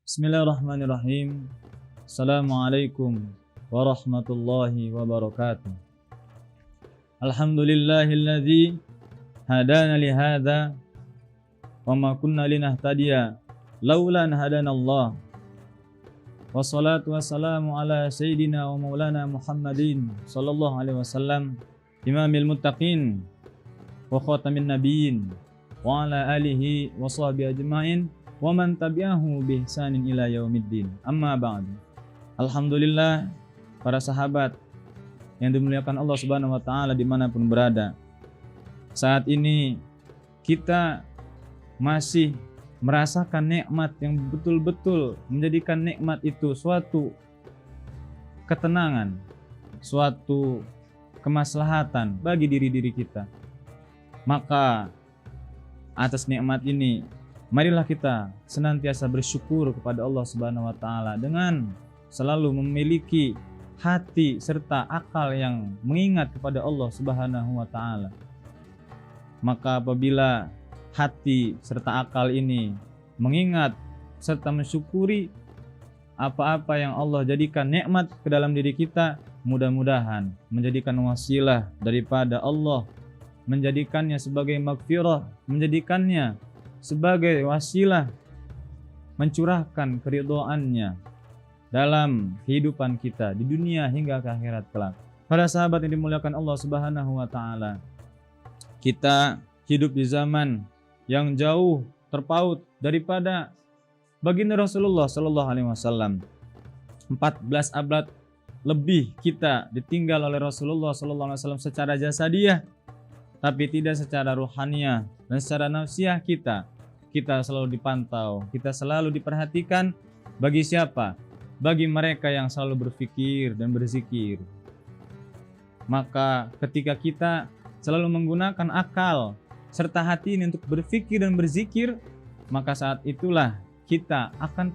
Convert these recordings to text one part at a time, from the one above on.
Bismillahirrahmanirrahim. Assalamualaikum warahmatullahi wabarakatuh. Alhamdulillahilladzi hadana li hadza wa ma kunna linahtadiya laula an hadanallah. Wassalatu wassalamu ala sayyidina wa maulana Muhammadin sallallahu alaihi wasallam, imamil muttaqin wa khatamin nabiyyin wa ala alihi wa sahbihi ajma'in wa man tabi'ahu bi ihsanin ila yaumiddin. Amma ba'du. Alhamdulillah, para sahabat yang dimuliakan Allah Subhanahu wa taala dimanapun berada. Saat ini kita masih merasakan nikmat yang betul-betul menjadikan nikmat itu suatu ketenangan, suatu kemaslahatan bagi diri-diri kita. Maka atas nikmat ini marilah kita senantiasa bersyukur kepada Allah Subhanahu wa taala dengan selalu memiliki hati serta akal yang mengingat kepada Allah Subhanahu wa taala. Maka apabila hati serta akal ini mengingat serta mensyukuri apa-apa yang Allah jadikan nikmat ke dalam diri kita, mudah-mudahan menjadikan wasilah daripada Allah, menjadikannya sebagai maghfirah, menjadikannya sebagai wasilah mencurahkan keridhaannya dalam kehidupan kita di dunia hingga ke akhirat kelak. Para sahabat yang dimuliakan Allah Subhanahu wa taala, kita hidup di zaman yang jauh terpaut daripada baginda Rasulullah sallallahu alaihi wasallam. 14 abad lebih kita ditinggal oleh Rasulullah sallallahu alaihi wasallam secara jasadiah, tapi tidak secara ruhaniyah dan secara nafsiyah kita selalu dipantau, kita selalu diperhatikan. Bagi siapa? Bagi mereka yang selalu berfikir dan berzikir. Maka ketika kita selalu menggunakan akal serta hati ini untuk berfikir dan berzikir, maka saat itulah kita akan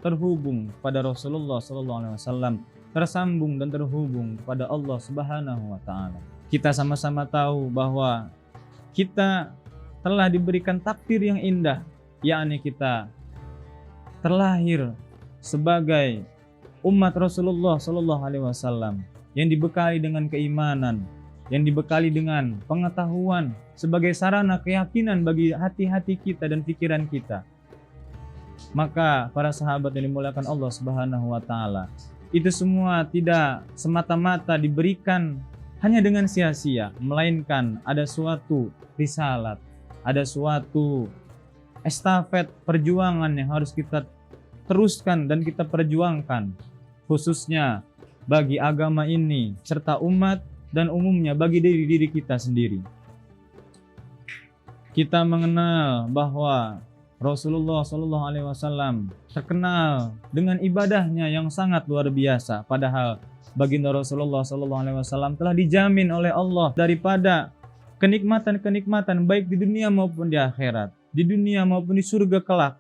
terhubung pada Rasulullah SAW, tersambung dan terhubung pada Allah Subhanahu wa taala. Kita sama-sama tahu bahwa kita telah diberikan takdir yang indah, yakni kita terlahir sebagai umat Rasulullah SAW yang dibekali dengan keimanan, yang dibekali dengan pengetahuan sebagai sarana keyakinan bagi hati-hati kita dan pikiran kita. Maka para sahabat yang dimuliakan Allah Subhanahu wa taala, itu semua tidak semata-mata diberikan hanya dengan sia-sia, melainkan ada suatu risalat, ada suatu estafet perjuangan yang harus kita teruskan dan kita perjuangkan, khususnya bagi agama ini serta umat dan umumnya bagi diri kita sendiri. Kita mengenal bahwa Rasulullah SAW terkenal dengan ibadahnya yang sangat luar biasa, padahal baginda Rasulullah SAW telah dijamin oleh Allah daripada kenikmatan-kenikmatan baik di dunia maupun di akhirat, di dunia maupun di surga kelak.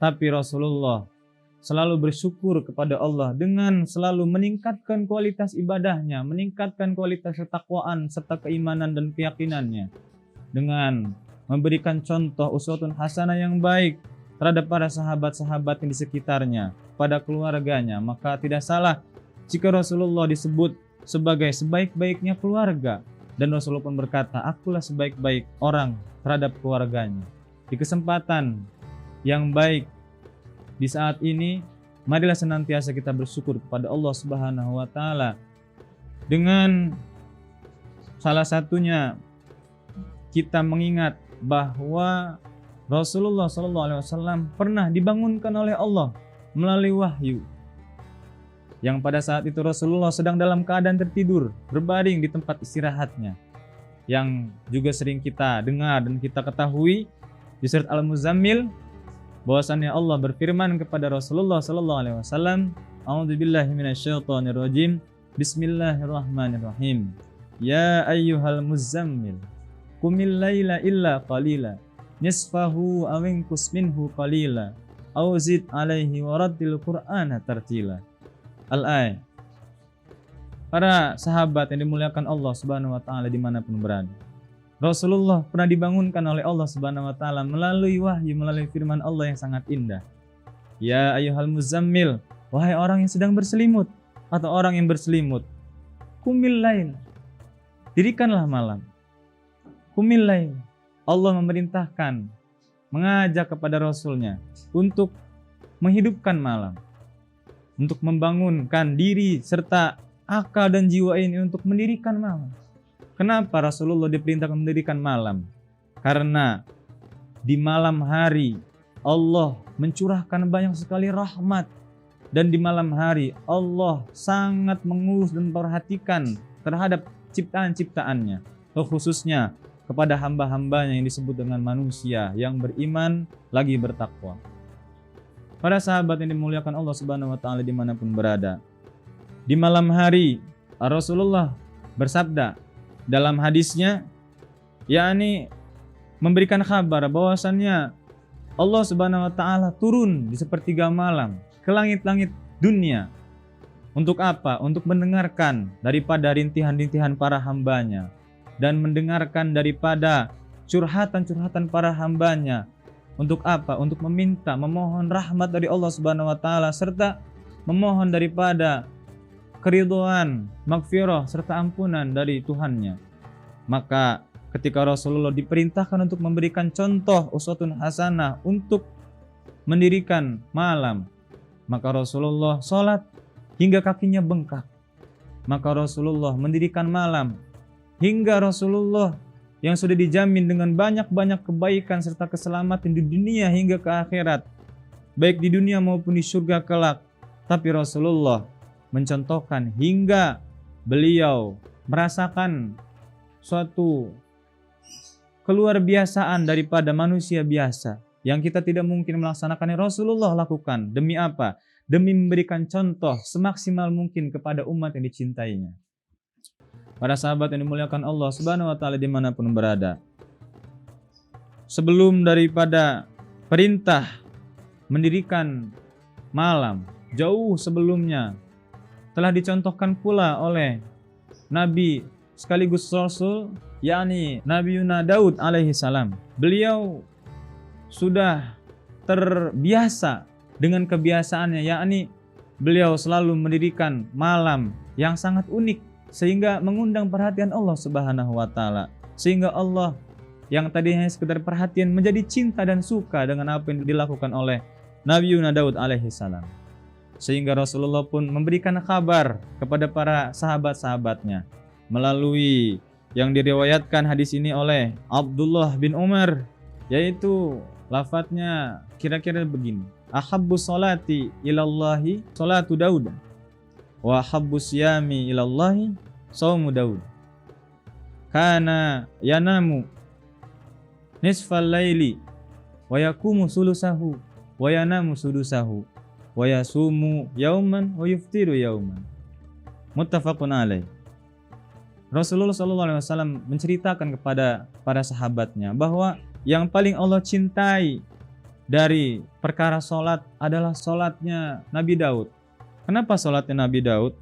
Tapi Rasulullah selalu bersyukur kepada Allah dengan selalu meningkatkan kualitas ibadahnya, meningkatkan kualitas ketakwaan serta keimanan dan keyakinannya dengan memberikan contoh uswatun hasanah yang baik terhadap para sahabat-sahabat yang di sekitarnya, pada keluarganya. Maka tidak salah jika Rasulullah disebut sebagai sebaik-baiknya keluarga, dan Rasulullah pun berkata, akulah sebaik-baik orang terhadap keluarganya. Di kesempatan yang baik di saat ini, marilah senantiasa kita bersyukur kepada Allah Subhanahu wa taala. Dengan salah satunya kita mengingat bahwa Rasulullah SAW pernah dibangunkan oleh Allah melalui wahyu, yang pada saat itu Rasulullah sedang dalam keadaan tertidur, berbaring di tempat istirahatnya, yang juga sering kita dengar dan kita ketahui di surat Al-Muzammil, bahwasannya Allah berfirman kepada Rasulullah SAW, A'udzubillahi minasyaitonirrajim, Bismillahirrahmanirrahim, Ya ayyuhal muzammil, Qumil laila illa qalila, Nisfahu awinkus minhu qalila, Auzid alaihi warattil Qur'ana tartila. Al-ayat. Para sahabat yang dimuliakan Allah Subhanahu wa taala dimanapun berada, Rasulullah pernah dibangunkan oleh Allah Subhanahu wa taala melalui wahyu, melalui firman Allah yang sangat indah. Ya ayyuhal muzammil, wahai orang yang sedang berselimut atau orang yang berselimut, qumil lail, dirikanlah malam. Qumil lail. Allah memerintahkan, mengajak kepada Rasulnya untuk menghidupkan malam, untuk membangunkan diri serta akal dan jiwa ini untuk mendirikan malam. Kenapa Rasulullah diperintahkan mendirikan malam? Karena di malam hari Allah mencurahkan banyak sekali rahmat, dan di malam hari Allah sangat mengurus dan memperhatikan terhadap ciptaan-ciptaannya, khususnya kepada hamba-hambanya yang disebut dengan manusia yang beriman lagi bertakwa. Para sahabat yang dimuliakan Allah Subhanahu wa taala dimanapun berada, di malam hari Rasulullah bersabda dalam hadisnya, yakni memberikan kabar bahwasannya Allah Subhanahu wa taala turun di sepertiga malam ke langit-langit dunia. Untuk apa? Untuk mendengarkan daripada rintihan-rintihan para hambanya dan mendengarkan daripada curhatan-curhatan para hambanya. Untuk apa? Untuk meminta, memohon rahmat dari Allah Subhanahu wa taala serta memohon daripada keridhaan, maghfirah serta ampunan dari Tuhannya. Maka ketika Rasulullah diperintahkan untuk memberikan contoh uswatun hasanah untuk mendirikan malam, maka Rasulullah sholat hingga kakinya bengkak. Maka Rasulullah mendirikan malam hingga Rasulullah yang sudah dijamin dengan banyak-banyak kebaikan serta keselamatan di dunia hingga ke akhirat, baik di dunia maupun di surga kelak. Tapi Rasulullah mencontohkan hingga beliau merasakan suatu keluar biasaan daripada manusia biasa yang kita tidak mungkin melaksanakannya. Rasulullah lakukan. Demi apa? Demi memberikan contoh semaksimal mungkin kepada umat yang dicintainya. Para sahabat yang dimuliakan Allah Subhanahu wa taala dimanapun berada, sebelum daripada perintah mendirikan malam, jauh sebelumnya telah dicontohkan pula oleh Nabi sekaligus Rasul, yakni Nabi Yuna Daud alaihi salam. Beliau sudah terbiasa dengan kebiasaannya, yakni beliau selalu mendirikan malam yang sangat unik sehingga mengundang perhatian Allah Subhanahu wa taala, sehingga Allah yang tadinya sekedar perhatian menjadi cinta dan suka dengan apa yang dilakukan oleh Nabi Yuna Daud alaihi salam. Sehingga Rasulullah pun memberikan kabar kepada para sahabat-sahabatnya melalui yang diriwayatkan hadis ini oleh Abdullah bin Umar, yaitu lafadznya kira-kira begini: ahabbu salati ilallahi salatu Daud, wa ahabbu siyami ilallahi saumu Daud. Kana yanamu nisfal laili wa yakumu sulusahu wa yanamu sudusahu wa yasumu yauman wa yuftiru yauman. Muttafaqun alaih. Rasulullah SAW menceritakan kepada para sahabatnya bahwa yang paling Allah cintai dari perkara sholat adalah sholatnya Nabi Daud. Kenapa sholatnya Nabi Daud?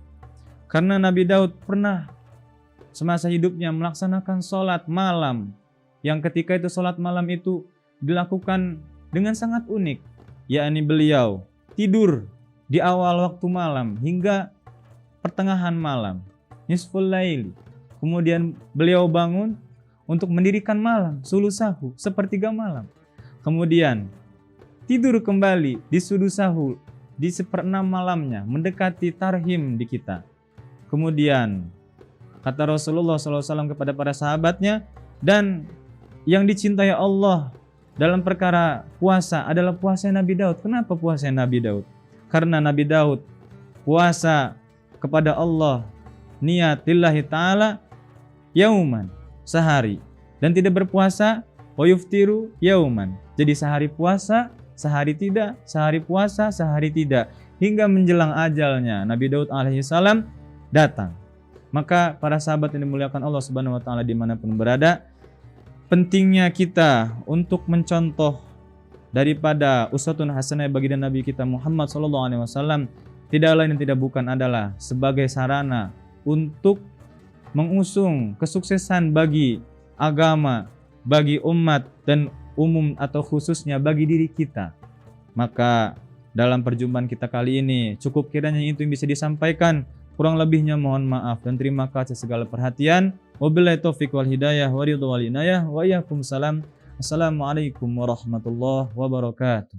Karena Nabi Daud pernah semasa hidupnya melaksanakan sholat malam, yang ketika itu sholat malam itu dilakukan dengan sangat unik, yakni beliau tidur di awal waktu malam hingga pertengahan malam, nisful lail. Kemudian beliau bangun untuk mendirikan malam, sulusahu, sepertiga malam. Kemudian tidur kembali di sudusahu, di seperenam malamnya, mendekati tarhim di kita. Kemudian kata Rasulullah SAW kepada para sahabatnya, dan yang dicintai Allah dalam perkara puasa adalah puasa Nabi Daud. Kenapa puasa Nabi Daud? Karena Nabi Daud puasa kepada Allah, niat lillahi ta'ala yauman, sehari, dan tidak berpuasa wa yuftiru yauman. Jadi sehari puasa, sehari tidak, sehari puasa, sehari tidak, hingga menjelang ajalnya Nabi Daud alaihissalam datang. Maka para sahabat yang dimuliakan Allah Subhanahu wa taala dimanapun berada, pentingnya kita untuk mencontoh daripada uswatun hasanah bagi Nabi kita Muhammad SAW tidak lain dan tidak bukan adalah sebagai sarana untuk mengusung kesuksesan bagi agama, bagi umat dan umum atau khususnya bagi diri kita. Maka dalam perjumpaan kita kali ini. Cukup kiranya itu yang bisa disampaikan. Kurang lebihnya mohon maaf dan terima kasih segala perhatian. Wabillahi taufiq wal hidayah wa ridha wal inayah wa iyyakum salam. Assalamualaikum warahmatullahi wabarakatuh.